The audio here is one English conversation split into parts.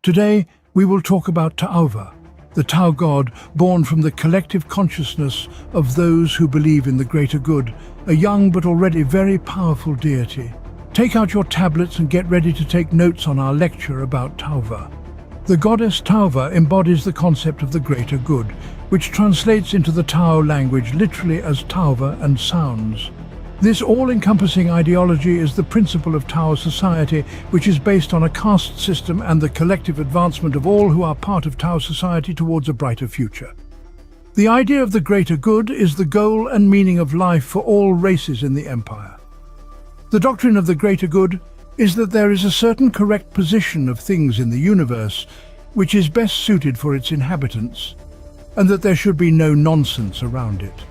Today, we will talk about Talva, the Tau god born from the collective consciousness of those who believe in the greater good, a young but already very powerful deity. Take out your tablets and get ready to take notes on our lecture about Talva. The goddess Talva embodies the concept of the greater good, which translates into the Tao language literally as Talva and sounds. This all-encompassing ideology is the principle of Tao society, which is based on a caste system and the collective advancement of all who are part of Tao society towards a brighter future. The idea of the greater good is the goal and meaning of life for all races in the Empire. The doctrine of the greater good is that there is a certain correct position of things in the universe which is best suited for its inhabitants, and that there should be no nonsense around it.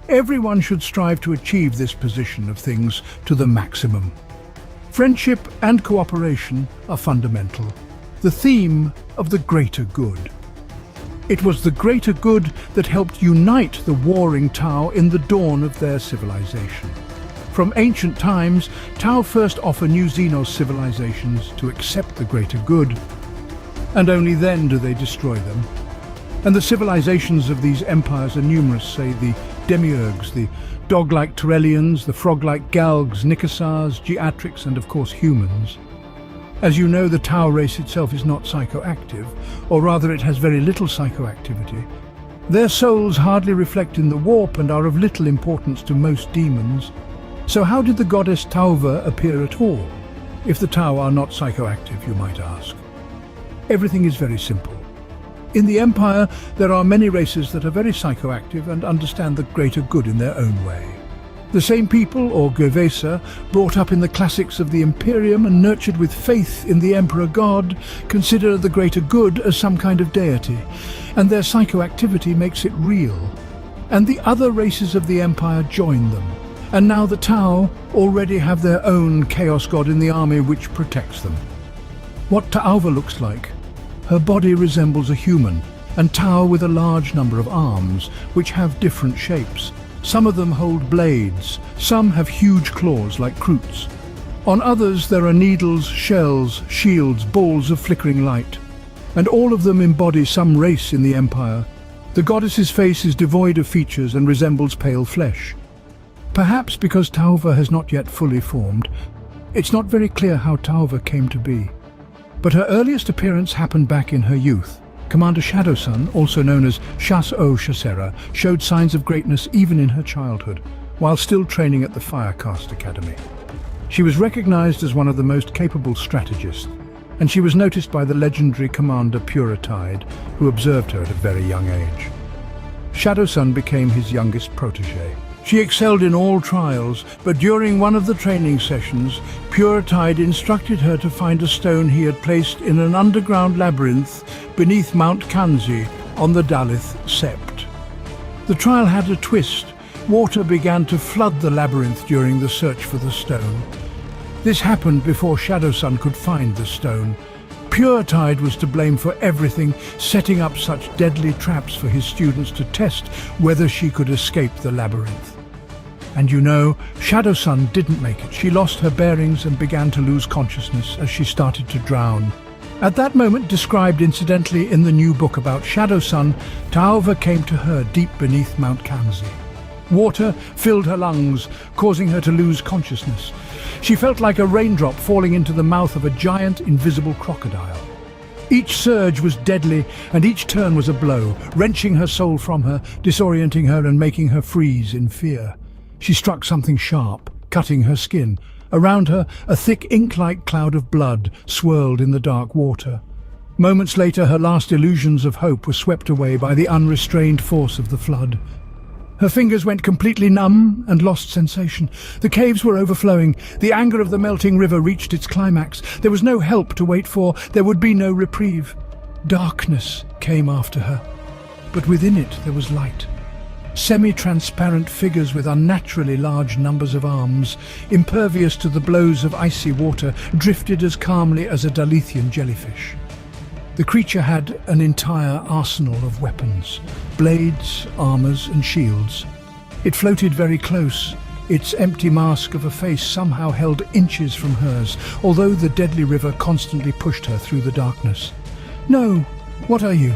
Everyone should strive to achieve this position of things to the maximum. Friendship and cooperation are fundamental, the theme of the greater good. It was the greater good that helped unite the warring Tau in the dawn of their civilization. From ancient times, Tau first offer new Xenos civilizations to accept the greater good, and only then do they destroy them. And the civilizations of these empires are numerous, say the Demiurgs, the dog-like Torellians, the frog-like Galgs, Nikasars, Geatrix, and of course humans. As you know, the Tau race itself is not psychoactive, or rather it has very little psychoactivity. Their souls hardly reflect in the warp and are of little importance to most demons. So how did the goddess Talva appear at all, if the Tau are not psychoactive, you might ask? Everything is very simple. In the Empire, there are many races that are very psychoactive and understand the greater good in their own way. The same people, or Gervesa, brought up in the classics of the Imperium and nurtured with faith in the Emperor God, consider the greater good as some kind of deity, and their psychoactivity makes it real. And the other races of the Empire join them, and now the Tau already have their own Chaos God in the army which protects them. What Talva looks like? Her body resembles a human, and Tau with a large number of arms, which have different shapes. Some of them hold blades, some have huge claws like Kroots. On others there are needles, shells, shields, balls of flickering light. And all of them embody some race in the Empire. The goddess's face is devoid of features and resembles pale flesh. Perhaps because Talva has not yet fully formed, it's not very clear how Talva came to be. But her earliest appearance happened back in her youth. Commander Shadowsun, also known as Shas-O-Shasera, showed signs of greatness even in her childhood, while still training at the Firecast Academy. She was recognized as one of the most capable strategists, and she was noticed by the legendary Commander Puritide, who observed her at a very young age. Shadowsun became his youngest protege. She excelled in all trials, but during one of the training sessions, Puritide instructed her to find a stone he had placed in an underground labyrinth beneath Mount Kanzi on the Dalith Sept. The trial had a twist. Water began to flood the labyrinth during the search for the stone. This happened before Shadowsun could find the stone. Puritide was to blame for everything, setting up such deadly traps for his students to test whether she could escape the labyrinth. And you know, Shadowsun didn't make it. She lost her bearings and began to lose consciousness as she started to drown. At that moment, described incidentally in the new book about Shadowsun, Talva came to her deep beneath Mount Kanzi. Water filled her lungs, causing her to lose consciousness. She felt like a raindrop falling into the mouth of a giant, invisible crocodile. Each surge was deadly, and each turn was a blow, wrenching her soul from her, disorienting her and making her freeze in fear. She struck something sharp, cutting her skin. Around her, a thick ink-like cloud of blood swirled in the dark water. Moments later, her last illusions of hope were swept away by the unrestrained force of the flood. Her fingers went completely numb and lost sensation. The caves were overflowing. The anger of the melting river reached its climax. There was no help to wait for. There would be no reprieve. Darkness came after her, but within it there was light. Semi-transparent figures with unnaturally large numbers of arms, impervious to the blows of icy water, drifted as calmly as a Dalithian jellyfish. The creature had an entire arsenal of weapons, blades, armors and shields. It floated very close, Its empty mask of a face somehow held inches from hers, although the deadly river constantly pushed her through the darkness. "No, what are you?"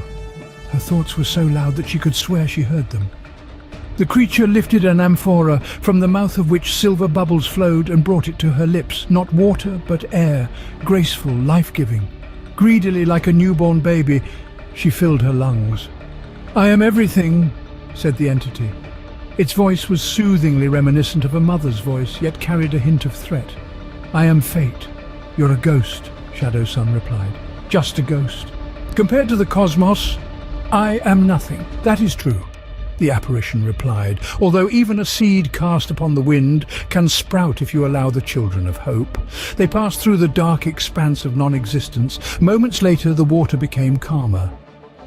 Her thoughts were so loud that she could swear she heard them. The creature lifted an amphora, from the mouth of which silver bubbles flowed, and brought it to her lips, not water but air, graceful, life-giving. Greedily, like a newborn baby, she filled her lungs. "I am everything," said the entity. Its voice was soothingly reminiscent of a mother's voice, yet carried a hint of threat. "I am fate. You're a ghost," Shadowsun replied. "Just a ghost. Compared to the cosmos, I am nothing." "That is true," the apparition replied, "although even a seed cast upon the wind can sprout if you allow the children of hope." They passed through the dark expanse of non-existence. Moments later, the water became calmer.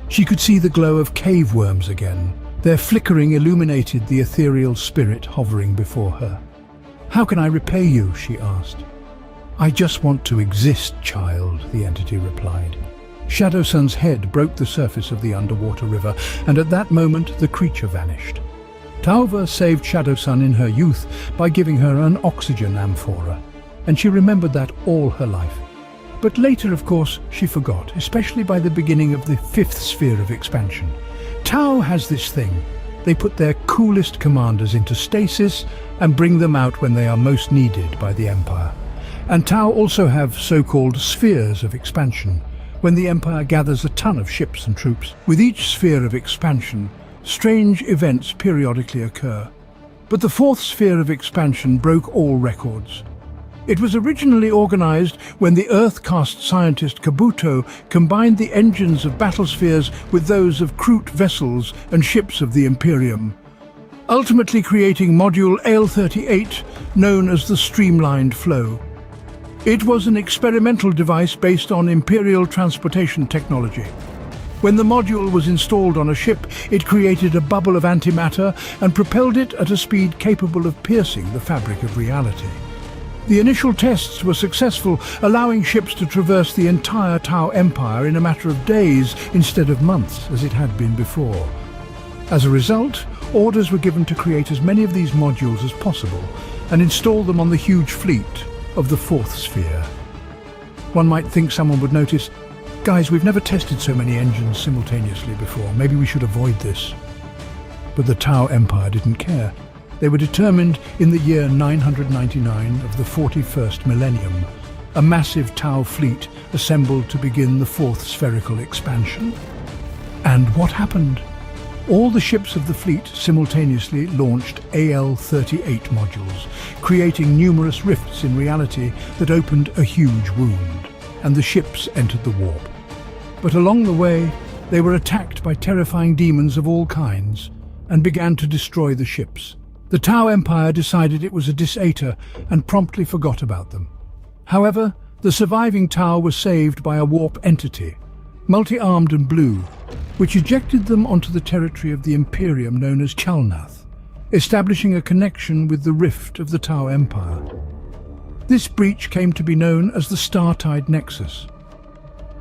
She could see the glow of cave worms again. Their flickering illuminated the ethereal spirit hovering before her. "How can I repay you?" she asked. "I just want to exist, child," the entity replied. Shadowsun's head broke the surface of the underwater river, and at that moment the creature vanished. Talva saved Shadowsun in her youth by giving her an oxygen amphora, and she remembered that all her life. But later, of course, she forgot, especially by the beginning of the 5th sphere of expansion. Tau has this thing. They put their coolest commanders into stasis and bring them out when they are most needed by the Empire. And Tau also have so-called spheres of expansion, when the Empire gathers a ton of ships and troops. With each sphere of expansion, strange events periodically occur. But the 4th sphere of expansion broke all records. It was originally organized when the Earth-caste scientist Kabuto combined the engines of battlespheres with those of Kroot vessels and ships of the Imperium, ultimately creating Module AL-38, known as the Streamlined Flow. It was an experimental device based on Imperial transportation technology. When the module was installed on a ship, it created a bubble of antimatter and propelled it at a speed capable of piercing the fabric of reality. The initial tests were successful, allowing ships to traverse the entire Tau Empire in a matter of days instead of months, as it had been before. As a result, orders were given to create as many of these modules as possible and install them on the huge fleet of the 4th sphere. One might think someone would notice, "Guys, we've never tested so many engines simultaneously before. Maybe we should avoid this." But the Tau Empire didn't care. They were determined in the year 999 of the 41st millennium, a massive Tau fleet assembled to begin the 4th spherical expansion. And what happened? All the ships of the fleet simultaneously launched AL-38 modules, creating numerous rifts in reality that opened a huge wound, and the ships entered the warp. But along the way, they were attacked by terrifying demons of all kinds and began to destroy the ships. The Tau Empire decided it was a disaster and promptly forgot about them. However, the surviving Tau was saved by a warp entity, multi-armed and blue, which ejected them onto the territory of the Imperium known as Chalnath, establishing a connection with the rift of the Tau Empire. This breach came to be known as the Startide Nexus.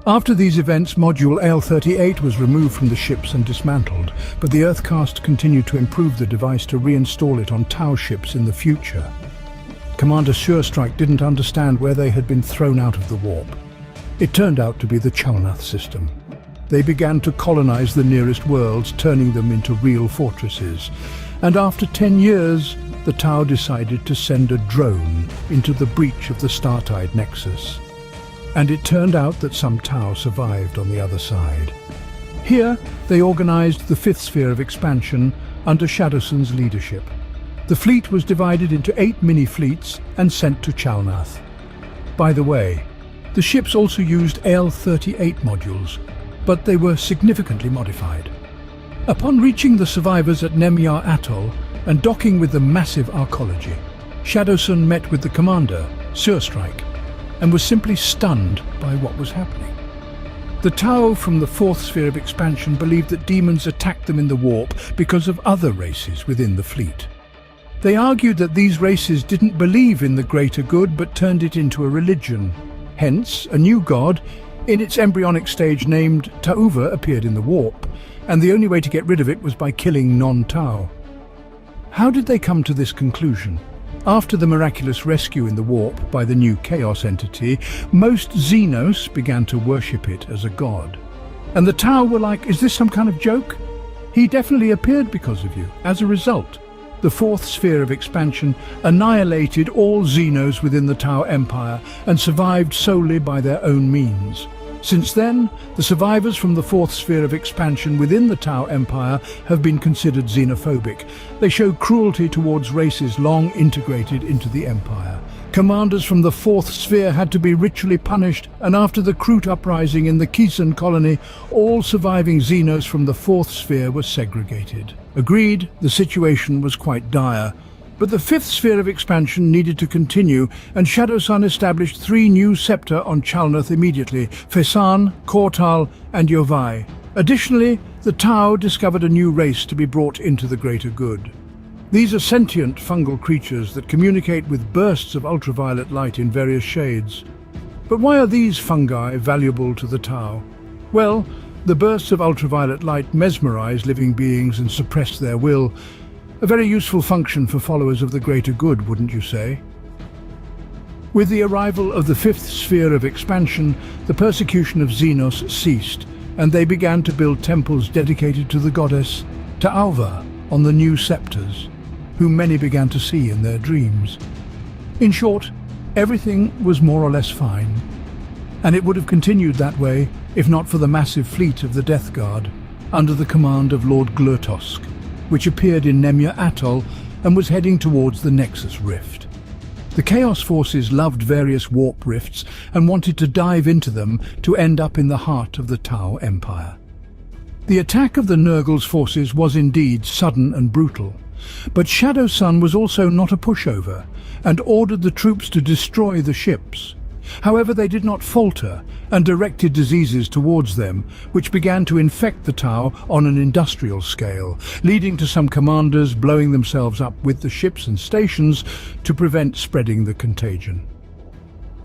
After these events, Module AL-38 was removed from the ships and dismantled, but the Earth-caste continued to improve the device to reinstall it on Tau ships in the future. Commander Surestrike didn't understand where they had been thrown out of the warp. It turned out to be the Chalnath system. They began to colonize the nearest worlds, turning them into real fortresses. And after 10 years, the Tau decided to send a drone into the breach of the Startide Nexus. And it turned out that some Tau survived on the other side. Here, they organized the 5th sphere of expansion under Shadowsun's leadership. The fleet was divided into 8 mini-fleets and sent to Chalnath. By the way, the ships also used AL-38 modules, but they were significantly modified. Upon reaching the survivors at Nemyar Atoll and docking with the massive arcology, Shadowsun met with the commander, Surestrike, and was simply stunned by what was happening. The Tau from the 4th sphere of expansion believed that demons attacked them in the warp because of other races within the fleet. They argued that these races didn't believe in the greater good but turned it into a religion. Hence, a new god, in its embryonic stage named Tauva, appeared in the warp, and the only way to get rid of it was by killing non-Tau. How did they come to this conclusion? After the miraculous rescue in the warp by the new Chaos entity, most Xenos began to worship it as a god. And the Tau were like, is this some kind of joke? He definitely appeared because of you. As a result, the fourth sphere of expansion annihilated all Xenos within the Tau Empire and survived solely by their own means. Since then, the survivors from the fourth sphere of expansion within the Tau Empire have been considered xenophobic. They show cruelty towards races long integrated into the Empire. Commanders from the fourth sphere had to be ritually punished, and after the Kroot uprising in the Kisan colony, all surviving Xenos from the fourth sphere were segregated. Agreed, the situation was quite dire. But the fifth sphere of expansion needed to continue, and Shadowsun established 3 new septa on Chalnoth immediately: Fesan, Kortal, and Yovai. Additionally, the Tau discovered a new race to be brought into the greater good. These are sentient fungal creatures that communicate with bursts of ultraviolet light in various shades. But why are these fungi valuable to the Tau? Well, the bursts of ultraviolet light mesmerize living beings and suppress their will. A very useful function for followers of the greater good, wouldn't you say? With the arrival of the fifth sphere of expansion, the persecution of Xenos ceased, and they began to build temples dedicated to the goddess Talva on the new scepters, whom many began to see in their dreams. In short, everything was more or less fine, and it would have continued that way if not for the massive fleet of the Death Guard under the command of Lord Glutusk, which appeared in Nemya Atoll and was heading towards the Nexus Rift. The Chaos Forces loved various warp rifts and wanted to dive into them to end up in the heart of the Tau Empire. The attack of the Nurgle's forces was indeed sudden and brutal, but Shadowsun was also not a pushover and ordered the troops to destroy the ships. However, they did not falter and directed diseases towards them, which began to infect the Tau on an industrial scale, leading to some commanders blowing themselves up with the ships and stations to prevent spreading the contagion.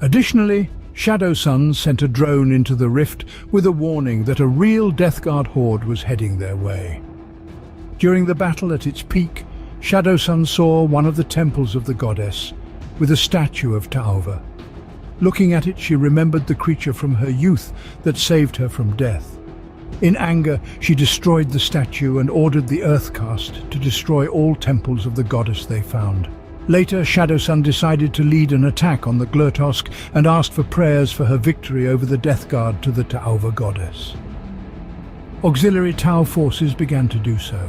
Additionally, Shadowsun sent a drone into the rift with a warning that a real Death Guard horde was heading their way. During the battle at its peak, Shadowsun saw one of the temples of the goddess with a statue of Talva. Looking at it, she remembered the creature from her youth that saved her from death. In anger, she destroyed the statue and ordered the Earthcast to destroy all temples of the goddess they found. Later, Shadowsun decided to lead an attack on the Glutusk and asked for prayers for her victory over the Death Guard to the Talva goddess. Auxiliary Tau forces began to do so.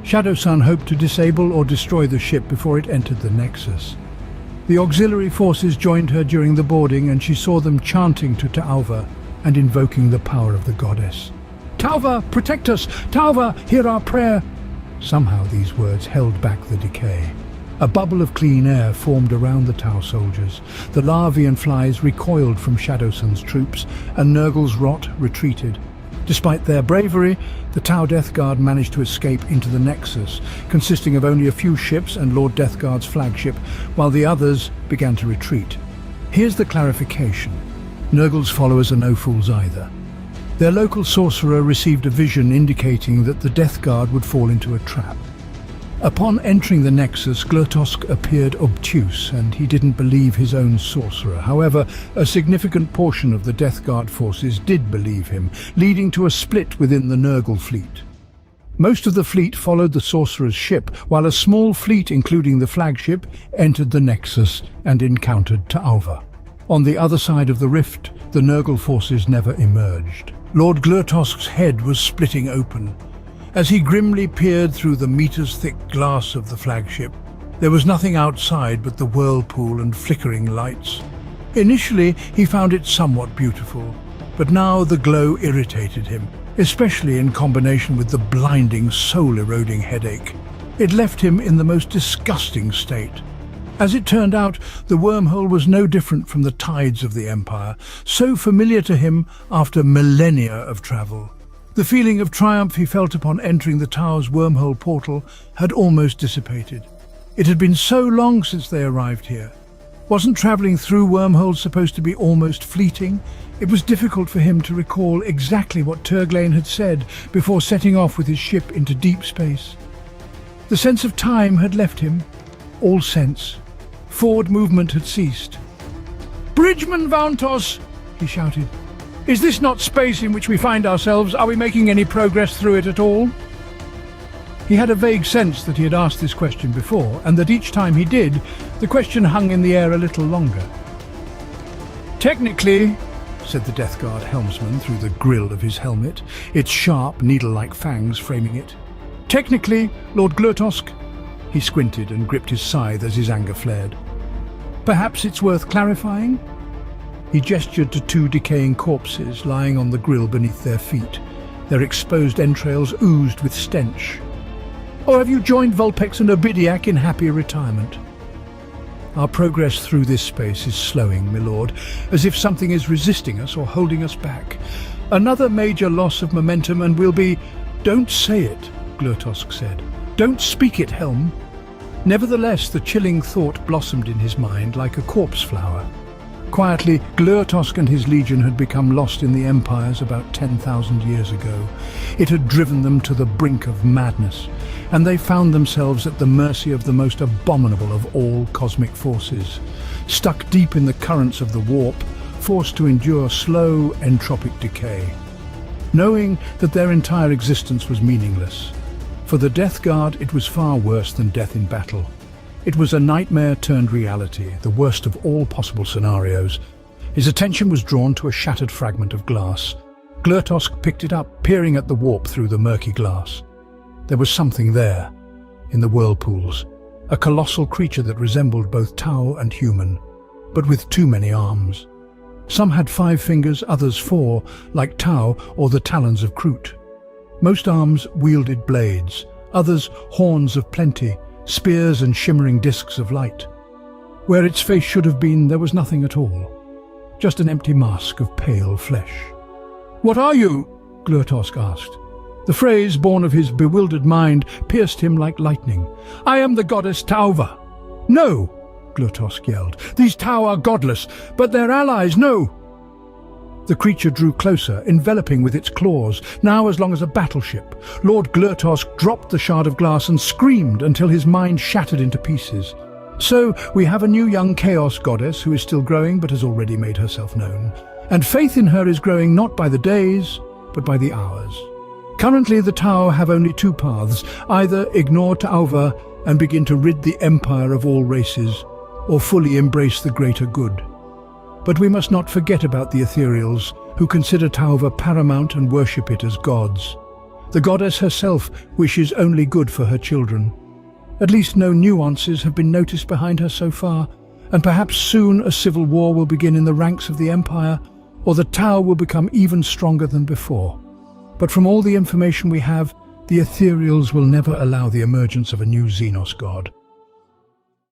Shadowsun hoped to disable or destroy the ship before it entered the Nexus. The auxiliary forces joined her during the boarding, and she saw them chanting to Talva and invoking the power of the goddess. "Talva, protect us! Talva, hear our prayer!" Somehow these words held back the decay. A bubble of clean air formed around the Tau soldiers. The larvae and flies recoiled from Shadowsun's troops, and Nurgle's rot retreated. Despite their bravery, the Tau Death Guard managed to escape into the Nexus, consisting of only a few ships and Lord Death Guard's flagship, while the others began to retreat. Here's the clarification. Nurgle's followers are no fools either. Their local sorcerer received a vision indicating that the Death Guard would fall into a trap. Upon entering the Nexus, Glutusk appeared obtuse, and he didn't believe his own sorcerer. However, a significant portion of the Death Guard forces did believe him, leading to a split within the Nurgle fleet. Most of the fleet followed the sorcerer's ship, while a small fleet, including the flagship, entered the Nexus and encountered Talva. On the other side of the rift, the Nurgle forces never emerged. Lord Glutusk's head was splitting open. As he grimly peered through the meters-thick glass of the flagship, there was nothing outside but the whirlpool and flickering lights. Initially, he found it somewhat beautiful, but now the glow irritated him, especially in combination with the blinding, soul-eroding headache. It left him in the most disgusting state. As it turned out, the wormhole was no different from the tides of the Empire, so familiar to him after millennia of travel. The feeling of triumph he felt upon entering the Tau's wormhole portal had almost dissipated. It had been so long since they arrived here. Wasn't traveling through wormholes supposed to be almost fleeting? It was difficult for him to recall exactly what Turglane had said before setting off with his ship into deep space. The sense of time had left him, all sense Forward movement had ceased. "Bridgeman Vauntos!" he shouted. "Is this not space in which we find ourselves? Are we making any progress through it at all?" He had a vague sense that he had asked this question before, and that each time he did, the question hung in the air a little longer. "Technically," said the Death Guard helmsman through the grill of his helmet, its sharp, needle-like fangs framing it. "Technically, Lord Glutusk." He squinted and gripped his scythe as his anger flared. "Perhaps it's worth clarifying?" He gestured to two decaying corpses lying on the grill beneath their feet. Their exposed entrails oozed with stench. "Or have you joined Vulpex and Obidiak in happy retirement?" "Our progress through this space is slowing, my lord, as if something is resisting us or holding us back. Another major loss of momentum and we'll be—" "Don't say it," Glutusk said. "Don't speak it, Helm." Nevertheless, the chilling thought blossomed in his mind like a corpse flower. Quietly, Glutusk and his legion had become lost in the empires about 10,000 years ago. It had driven them to the brink of madness, and they found themselves at the mercy of the most abominable of all cosmic forces, stuck deep in the currents of the warp, forced to endure slow entropic decay, knowing that their entire existence was meaningless. For the Death Guard, it was far worse than death in battle. It was a nightmare turned reality, the worst of all possible scenarios. His attention was drawn to a shattered fragment of glass. Glutusk picked it up, peering at the warp through the murky glass. There was something there, in the whirlpools, a colossal creature that resembled both Tau and human, but with too many arms. Some had 5 fingers, others 4, like Tau or the talons of Kroot. Most arms wielded blades, others horns of plenty, spears and shimmering discs of light. Where its face should have been, there was nothing at all, just an empty mask of pale flesh. "What are you?" Glutusk asked. The phrase, born of his bewildered mind, pierced him like lightning. "I am the goddess Talva." "No!" Glutusk yelled. "These Tau are godless, but their allies, no!" The creature drew closer, enveloping with its claws, now as long as a battleship. Lord Glutusk dropped the shard of glass and screamed until his mind shattered into pieces. "So, we have a new young chaos goddess who is still growing but has already made herself known. And faith in her is growing not by the days, but by the hours. Currently, the Tau have only 2 paths: either ignore Talva and begin to rid the Empire of all races, or fully embrace the greater good. But we must not forget about the ethereals, who consider Talva paramount and worship it as gods. The goddess herself wishes only good for her children. At least no nuances have been noticed behind her so far, and perhaps soon a civil war will begin in the ranks of the Empire, or the Tau will become even stronger than before. But from all the information we have, the ethereals will never allow the emergence of a new Xenos god.